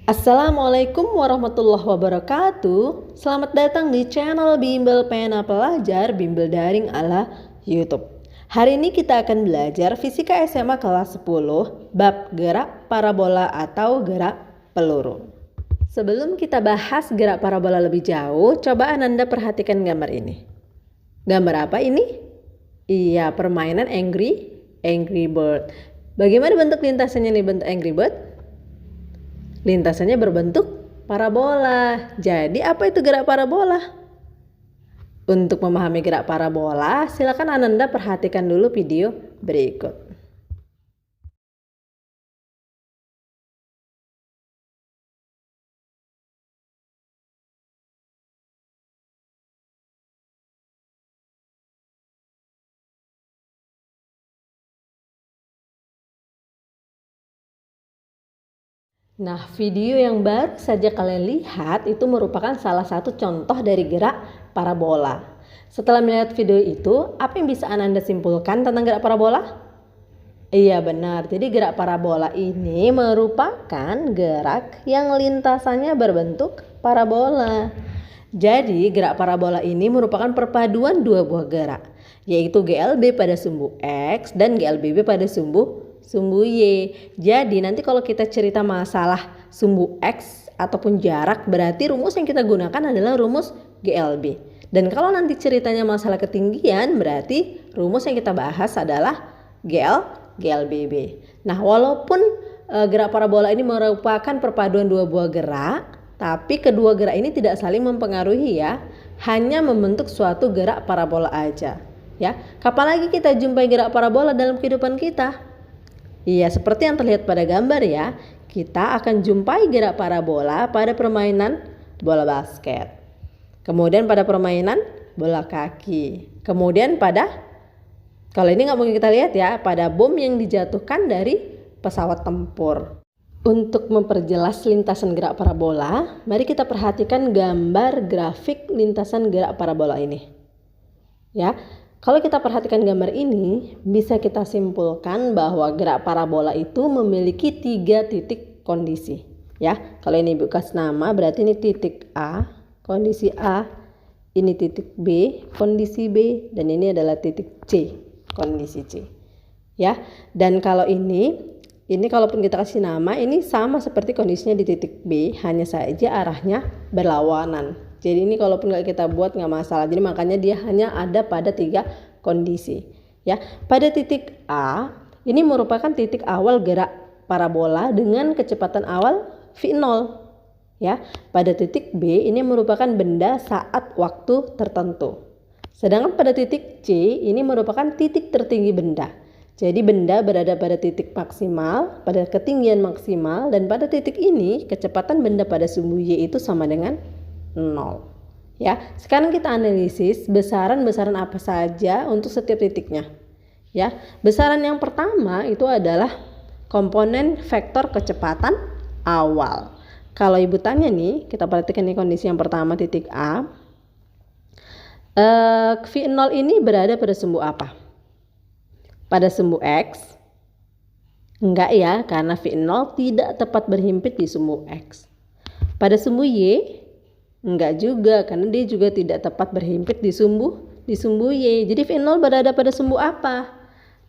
Assalamualaikum warahmatullahi wabarakatuh. Selamat datang di channel Bimbel Pena Pelajar Bimbel Daring ala YouTube. Hari ini kita akan belajar Fisika SMA kelas 10 bab gerak parabola atau gerak peluru. Sebelum kita bahas gerak parabola lebih jauh, coba Ananda perhatikan gambar ini. Gambar apa ini? Iya, permainan Angry Bird. Bagaimana bentuk lintasannya nih, bentuk Angry Bird? Lintasannya berbentuk parabola. Jadi apa itu gerak parabola? Untuk memahami gerak parabola, silakan Ananda perhatikan dulu video berikut. Nah, video yang baru saja kalian lihat itu merupakan salah satu contoh dari gerak parabola. Setelah melihat video itu, apa yang bisa Ananda simpulkan tentang gerak parabola? Iya benar, jadi gerak parabola ini merupakan gerak yang lintasannya berbentuk parabola. Jadi gerak parabola ini merupakan perpaduan dua buah gerak, yaitu GLB pada sumbu X dan GLBB pada sumbu Y. Jadi nanti kalau kita cerita masalah sumbu X ataupun jarak, berarti rumus yang kita gunakan adalah rumus GLB. Dan kalau nanti ceritanya masalah ketinggian, berarti rumus yang kita bahas adalah GLBB. Nah, walaupun gerak parabola ini merupakan perpaduan dua buah gerak, tapi kedua gerak ini tidak saling mempengaruhi ya, hanya membentuk suatu gerak parabola aja. Ya, kapan lagi kita jumpai gerak parabola dalam kehidupan kita? Iya, seperti yang terlihat pada gambar ya, kita akan jumpai gerak parabola pada permainan bola basket. Kemudian pada permainan bola kaki. Kemudian kalau ini nggak mungkin kita lihat ya, pada bom yang dijatuhkan dari pesawat tempur. Untuk memperjelas lintasan gerak parabola, mari kita perhatikan gambar grafik lintasan gerak parabola ini. Ya, kalau kita perhatikan gambar ini, bisa kita simpulkan bahwa gerak parabola itu memiliki 3 titik kondisi. Ya, kalau ini bekas nama berarti ini titik A, kondisi A, ini titik B, kondisi B, dan ini adalah titik C, kondisi C. Ya, dan kalau ini kalaupun kita kasih nama, ini sama seperti kondisinya di titik B, hanya saja arahnya berlawanan. Jadi ini kalaupun nggak kita buat nggak masalah. Jadi makanya dia hanya ada pada 3 kondisi. Ya, pada titik A ini merupakan titik awal gerak parabola dengan kecepatan awal v0. Ya, pada titik B ini merupakan benda saat waktu tertentu. Sedangkan pada titik C ini merupakan titik tertinggi benda. Jadi benda berada pada titik maksimal, pada ketinggian maksimal, dan pada titik ini kecepatan benda pada sumbu Y itu sama dengan 0. Ya, sekarang kita analisis besaran-besaran apa saja untuk setiap titiknya. Ya, besaran yang pertama itu adalah komponen vektor kecepatan awal. Kalau ibu tanya nih, kita perhatikan nih kondisi yang pertama titik A. V0 ini berada pada sumbu apa? Pada sumbu X? Enggak ya, karena V0 tidak tepat berhimpit di sumbu X. Pada sumbu Y? Enggak juga, karena dia juga tidak tepat berhimpit di sumbu Y. Jadi V0 berada pada sumbu apa?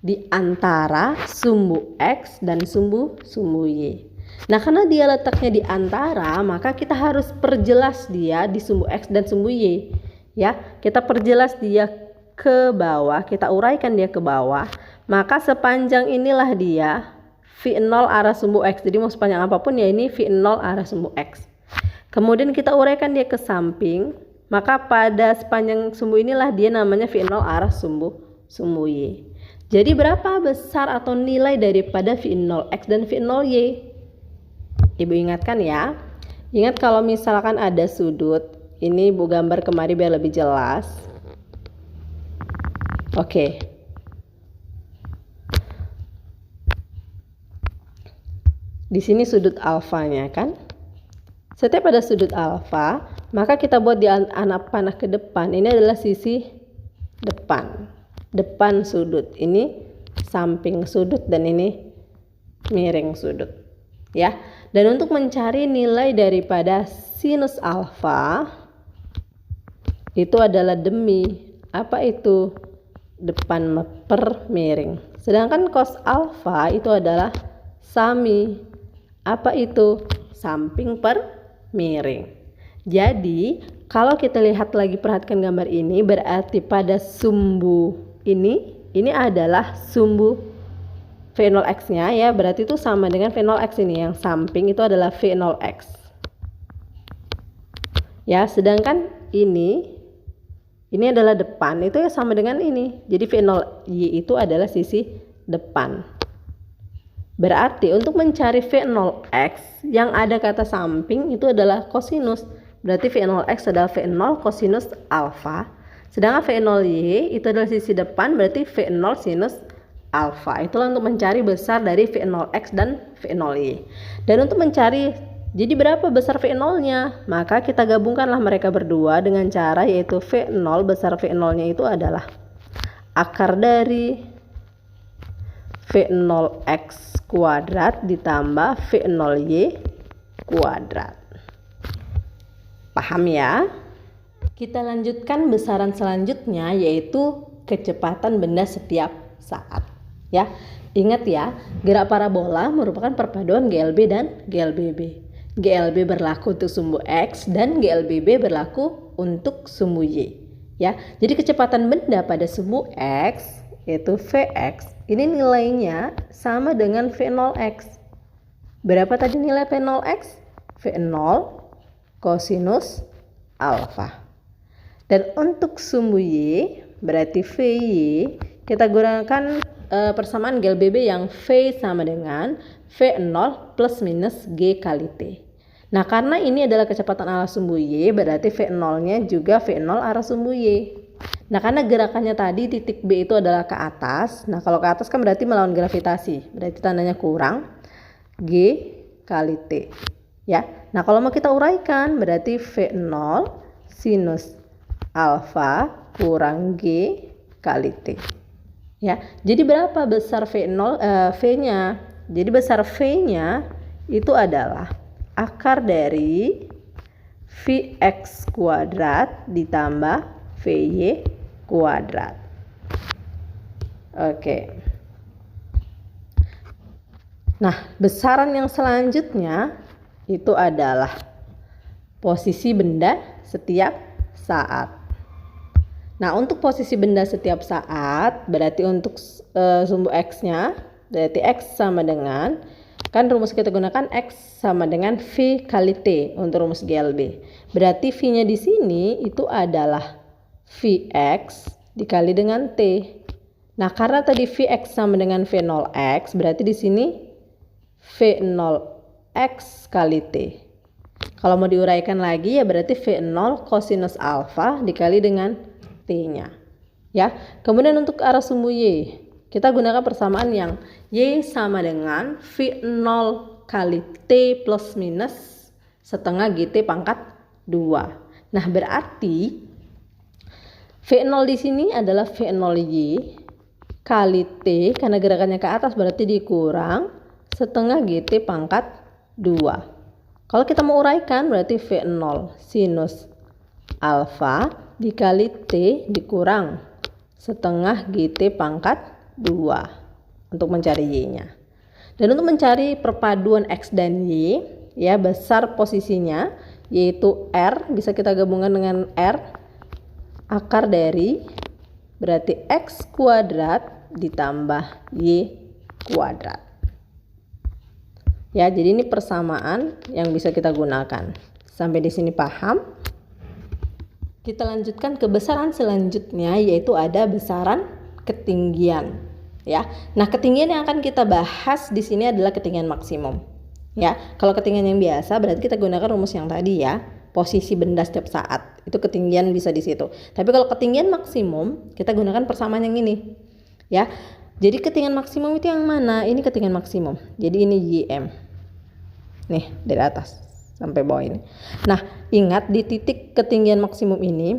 Di antara sumbu X dan sumbu Y. Nah, karena dia letaknya di antara, maka kita harus perjelas dia di sumbu X dan sumbu Y. Ya, kita perjelas dia ke bawah, kita uraikan dia ke bawah. Maka sepanjang inilah dia V0 arah sumbu X. Jadi mau sepanjang apapun ya ini V0 arah sumbu X. Kemudian kita uraikan dia ke samping, maka pada sepanjang sumbu inilah dia namanya V0 arah sumbu Y. Jadi berapa besar atau nilai daripada V0X dan V0Y? Ibu ingatkan ya. Ingat kalau misalkan ada sudut, ini ibu gambar kemari biar lebih jelas. Oke. Di sini sudut alfanya kan? Setiap ada sudut alfa, maka kita buat di anak panah ke depan. Ini adalah sisi depan sudut. Ini samping sudut dan ini miring sudut. ya. Dan untuk mencari nilai daripada sinus alfa itu adalah demi apa itu? Depan per miring. Sedangkan cos alfa itu adalah sami apa itu? Samping per miring. Jadi kalau kita lihat lagi, perhatikan gambar ini, berarti pada sumbu ini adalah sumbu V0x nya ya, berarti itu sama dengan V0x ini, yang samping itu adalah V0x ya. Sedangkan ini adalah depan, itu ya sama dengan ini, jadi V0y itu adalah sisi depan. Berarti untuk mencari V0x yang ada kata samping itu adalah kosinus, berarti V0x adalah V0 kosinus alfa. Sedangkan V0y itu adalah sisi depan, berarti V0 sinus alfa. Itulah untuk mencari besar dari V0x dan V0y. Dan untuk mencari jadi berapa besar V0-nya, maka kita gabungkanlah mereka berdua dengan cara yaitu V0 besar V0-nya itu adalah akar dari V0x kuadrat ditambah V0y kuadrat. Paham ya? Kita lanjutkan besaran selanjutnya yaitu kecepatan benda setiap saat. Ya, ingat ya, gerak parabola merupakan perpaduan GLB dan GLBB. GLB berlaku untuk sumbu X dan GLBB berlaku untuk sumbu Y. Ya, jadi kecepatan benda pada sumbu X yaitu Vx ini nilainya sama dengan V0x. Berapa tadi nilai V0x? V0 kosinus alfa. Dan untuk sumbu Y berarti Vy kita gunakan persamaan GLBB yang V sama dengan V0 plus minus G kali T. Nah, karena ini adalah kecepatan arah sumbu Y, berarti V0-nya juga V0 arah sumbu Y. Nah, karena gerakannya tadi titik B itu adalah ke atas. Nah, kalau ke atas kan berarti melawan gravitasi. Berarti tandanya kurang G kali T. Ya. Nah, kalau mau kita uraikan berarti V0 sinus alfa kurang G kali T. Ya, jadi berapa besar V-nya? Jadi besar V-nya itu adalah akar dari Vx kuadrat ditambah Vy kuadrat. Oke. Nah, besaran yang selanjutnya itu adalah posisi benda setiap saat. Nah, untuk posisi benda setiap saat berarti untuk sumbu X-nya berarti X sama dengan, kan rumus kita gunakan X sama dengan V kali T untuk rumus GLB. Berarti V-nya di sini itu adalah Vx dikali dengan T. Nah, karena tadi Vx sama dengan V0x, berarti di sini V0x kali T. Kalau mau diuraikan lagi ya berarti V0 kosinus alfa dikali dengan T-nya. Ya. Kemudian untuk arah sumbu Y, kita gunakan persamaan yang Y sama dengan V0 kali T plus minus setengah GT pangkat 2. Nah, berarti V0 di sini adalah V0Y kali T, karena gerakannya ke atas berarti dikurang setengah GT pangkat 2. Kalau kita mau uraikan berarti V0 sinus alfa dikali T dikurang setengah GT pangkat 2 untuk mencari Y-nya. Dan untuk mencari perpaduan X dan Y, ya besar posisinya yaitu R, bisa kita gabungkan dengan R, akar dari berarti X kuadrat ditambah Y kuadrat. Ya, jadi ini persamaan yang bisa kita gunakan. Sampai di sini paham? Kita lanjutkan ke besaran selanjutnya yaitu ada besaran ketinggian. Ya, nah ketinggian yang akan kita bahas di sini adalah ketinggian maksimum. Ya, kalau ketinggian yang biasa berarti kita gunakan rumus yang tadi ya, posisi benda setiap saat itu ketinggian bisa di situ. Tapi kalau ketinggian maksimum kita gunakan persamaan yang ini. Ya, jadi ketinggian maksimum itu yang mana? Ini ketinggian maksimum. Jadi ini YM. Nih dari atas sampai bawah ini. Nah, ingat di titik ketinggian maksimum ini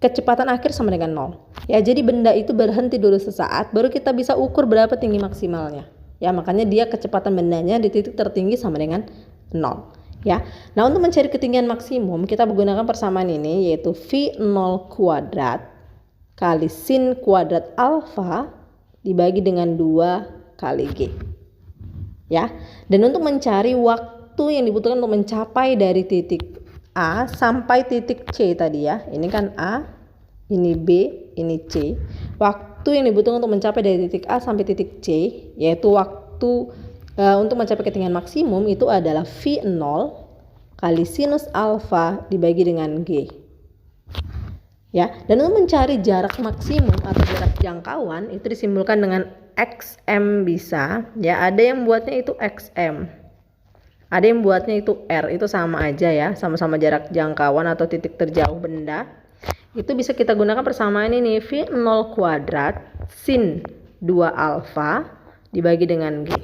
kecepatan akhir sama dengan 0. Ya, jadi benda itu berhenti dulu sesaat baru kita bisa ukur berapa tinggi maksimalnya. Ya, makanya dia kecepatan bendanya di titik tertinggi sama dengan 0. Ya. Nah, untuk mencari ketinggian maksimum kita menggunakan persamaan ini, yaitu V0 kuadrat kali sin kuadrat alfa dibagi dengan 2 kali G. Ya. Dan untuk mencari waktu yang dibutuhkan untuk mencapai dari titik A sampai titik C tadi ya. Ini kan A, ini B, ini C. Waktu yang dibutuhkan untuk mencapai dari titik A sampai titik C, yaitu waktu untuk mencapai ketinggian maksimum itu adalah V0 kali sinus alfa dibagi dengan G. Ya, dan untuk mencari jarak maksimum atau jarak jangkauan itu disimbolkan dengan XM bisa. Ya, ada yang buatnya itu XM. Ada yang buatnya itu R, itu sama aja ya, sama-sama jarak jangkauan atau titik terjauh benda. Itu bisa kita gunakan persamaan ini, V0 kuadrat sin 2 alfa dibagi dengan G.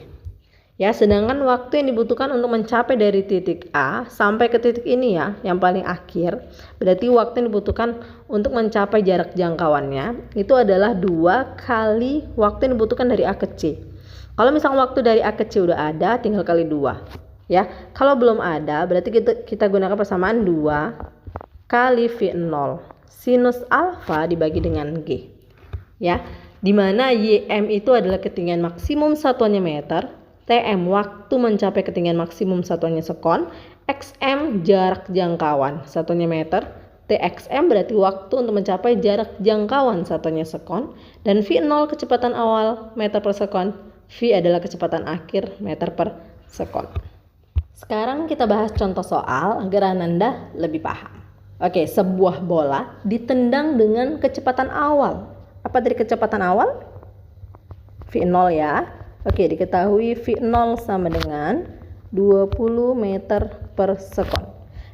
Ya, sedangkan waktu yang dibutuhkan untuk mencapai dari titik A sampai ke titik ini ya, yang paling akhir, berarti waktu yang dibutuhkan untuk mencapai jarak jangkauannya itu adalah 2 kali waktu yang dibutuhkan dari A ke C. Kalau misalnya waktu dari A ke C udah ada, tinggal kali 2. Ya, kalau belum ada, berarti kita gunakan persamaan 2 kali V0 sinus alfa dibagi dengan G. Ya, dimana YM itu adalah ketinggian maksimum satuannya meter, TM waktu mencapai ketinggian maksimum satuannya sekon, XM jarak jangkauan satuannya meter, TXM berarti waktu untuk mencapai jarak jangkauan satuannya sekon, dan V0 kecepatan awal meter per sekon, V adalah kecepatan akhir meter per sekon. Sekarang kita bahas contoh soal agar Ananda lebih paham. Oke, sebuah bola ditendang dengan kecepatan awal. Apa dari kecepatan awal? V0 ya. Oke, diketahui V0 sama dengan 20 meter per sekon.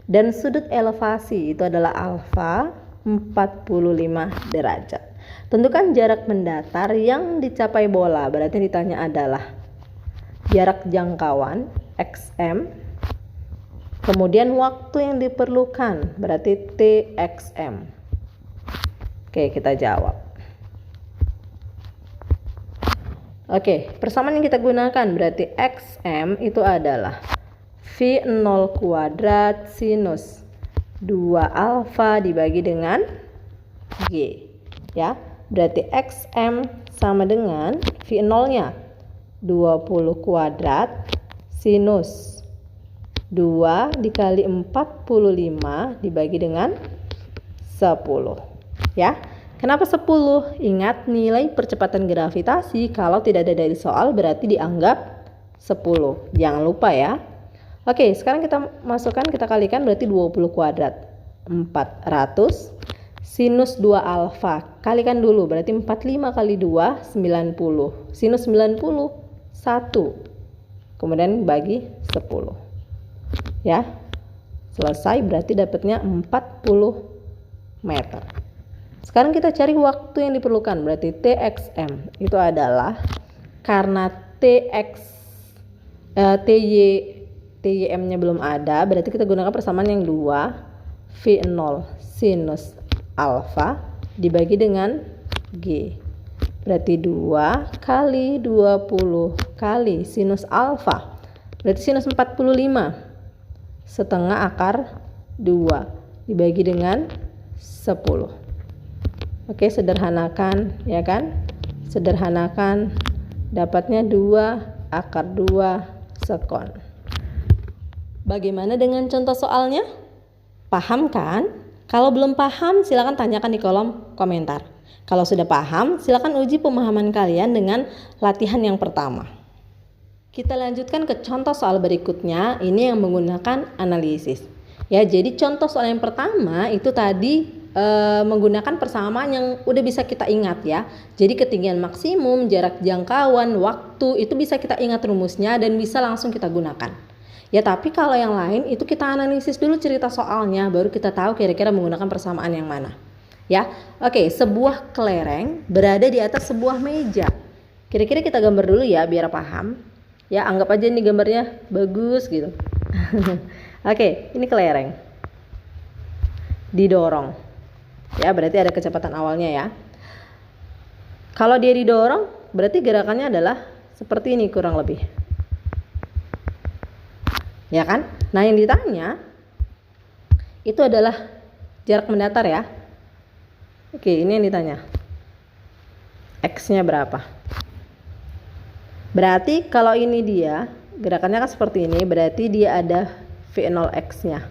Dan sudut elevasi itu adalah alfa 45 derajat. Tentukan jarak mendatar yang dicapai bola. Berarti yang ditanya adalah jarak jangkauan XM. Kemudian waktu yang diperlukan berarti TXM. Oke, kita jawab. Oke, persamaan yang kita gunakan berarti XM itu adalah V0 kuadrat sinus 2 alfa dibagi dengan G. Ya, berarti XM sama dengan V0-nya 20 kuadrat sinus 2 dikali 45 dibagi dengan 10. Ya. Kenapa 10? Ingat nilai percepatan gravitasi kalau tidak ada dari soal berarti dianggap 10. Jangan lupa ya. Oke, sekarang kita masukkan, kita kalikan berarti 20 kuadrat 400 sinus 2 alfa. Kalikan dulu berarti 45 kali 2 90. Sinus 90 1. Kemudian bagi 10. Ya. Selesai berarti dapatnya 40 meter. Sekarang kita cari waktu yang diperlukan, berarti TXM itu adalah karena TYM-nya belum ada, berarti kita gunakan persamaan yang 2 V0 sinus alfa dibagi dengan G. Berarti 2 kali 20 kali sinus alfa, berarti sinus 45 setengah akar 2 dibagi dengan 10. Oke, sederhanakan ya kan? Sederhanakan, dapatnya 2 akar 2 sekon. Bagaimana dengan contoh soalnya? Paham kan? Kalau belum paham silakan tanyakan di kolom komentar. Kalau sudah paham silakan uji pemahaman kalian dengan latihan yang pertama. Kita lanjutkan ke contoh soal berikutnya, ini yang menggunakan analisis. Ya, jadi contoh soal yang pertama itu tadi menggunakan persamaan yang udah bisa kita ingat ya. Jadi ketinggian maksimum, jarak jangkauan, waktu itu bisa kita ingat rumusnya dan bisa langsung kita gunakan. Ya, tapi kalau yang lain itu kita analisis dulu cerita soalnya, baru kita tahu kira-kira menggunakan persamaan yang mana. Ya, oke, sebuah kelereng berada di atas sebuah meja. Kira-kira kita gambar dulu ya biar paham. Ya, anggap aja ini gambarnya bagus gitu. Oke, ini kelereng. Didorong. Ya, berarti ada kecepatan awalnya ya. Kalau dia didorong, berarti gerakannya adalah seperti ini kurang lebih. Ya kan? Nah, yang ditanya itu adalah jarak mendatar ya. Oke, ini yang ditanya. X-nya berapa? Berarti kalau ini dia, gerakannya kan seperti ini, berarti dia ada V0X-nya.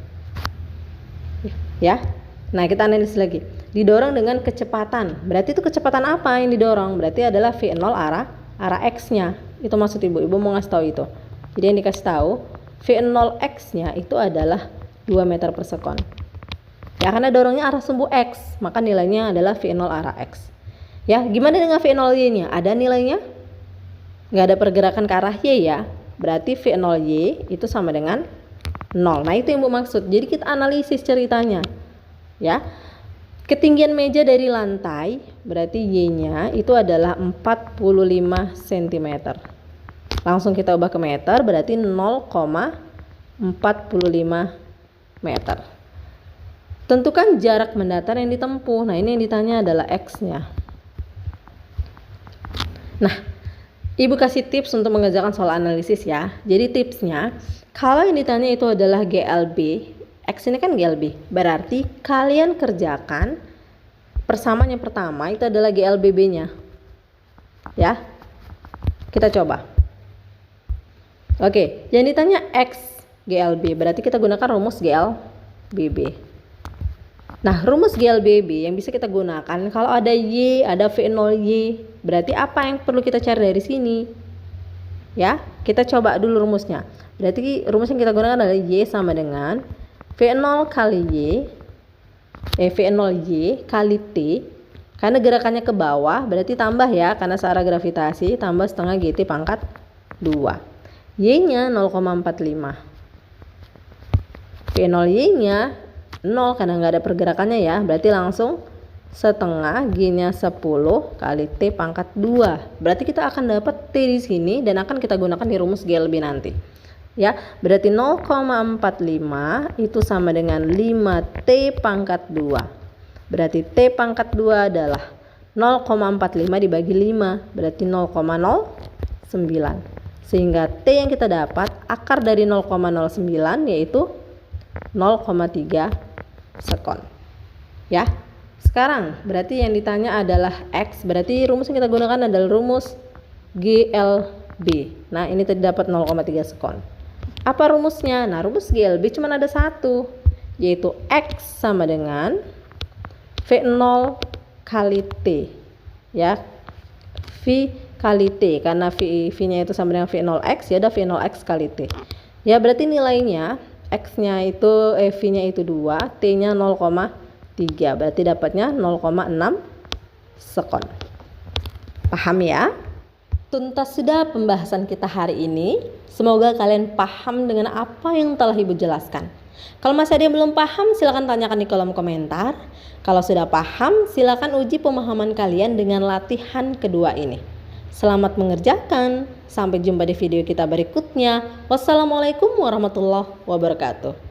Ya. Nah, kita analisis lagi. Didorong dengan kecepatan. Berarti itu kecepatan apa yang didorong? Berarti adalah V0 arah X-nya. Itu maksud Ibu. Ibu mau ngasih tahu itu. Jadi yang dikasih tahu, V0X-nya itu adalah 2 meter per sekon. Ya, karena dorongnya arah sumbu X, maka nilainya adalah V0 arah X. Ya, gimana dengan V0Y-nya? Ada nilainya? Nggak ada pergerakan ke arah Y ya. Berarti V0Y itu sama dengan 0. Nah, itu yang Bu maksud. Jadi kita analisis ceritanya. Ya. Ketinggian meja dari lantai, berarti Y-nya itu adalah 45 cm. Langsung kita ubah ke meter, berarti 0,45 meter. Tentukan jarak mendatar yang ditempuh. Nah, ini yang ditanya adalah X-nya. Nah, Ibu kasih tips untuk mengerjakan soal analisis ya. Jadi tipsnya, kalau yang ditanya itu adalah GLB, X ini kan GLB, berarti kalian kerjakan persamaan yang pertama itu adalah GLBB-nya. Ya. Kita coba. Oke, yang ditanya X GLB, berarti kita gunakan rumus GLBB. Nah, rumus GLBB yang bisa kita gunakan kalau ada Y, ada V0Y, berarti apa yang perlu kita cari dari sini? Ya, kita coba dulu rumusnya. Berarti rumus yang kita gunakan adalah Y sama dengan V0 kali V0Y kali T. Karena gerakannya ke bawah, berarti tambah ya, karena searah gravitasi, tambah setengah GT pangkat 2. Y-nya 0,45. V0Y-nya 0 karena nggak ada pergerakannya ya, berarti langsung setengah G-nya 10 kali T pangkat 2. Berarti kita akan dapat T di sini dan akan kita gunakan di rumus GLB nanti. Ya, berarti 0,45 itu sama dengan 5T pangkat 2. Berarti T pangkat 2 adalah 0,45 dibagi 5, berarti 0,09. Sehingga T yang kita dapat akar dari 0,09 yaitu 0,3 sekon. Ya. Sekarang berarti yang ditanya adalah X, berarti rumus yang kita gunakan adalah rumus GLB. Nah, ini tadi dapat 0,3 sekon. Apa rumusnya? Nah, rumus GLB cuma ada satu, yaitu X sama dengan V0 kali T. Ya. V kali T, karena V-nya itu sama dengan V0X, ya ada V0X kali T. Ya, berarti nilainya X-nya itu V-nya itu 2, T-nya 0,3. Berarti dapatnya 0,6 sekon. Paham ya? Tuntas sudah pembahasan kita hari ini. Semoga kalian paham dengan apa yang telah Ibu jelaskan. Kalau masih ada yang belum paham, silakan tanyakan di kolom komentar. Kalau sudah paham, silakan uji pemahaman kalian dengan latihan kedua ini. Selamat mengerjakan. Sampai jumpa di video kita berikutnya. Wassalamualaikum warahmatullahi wabarakatuh.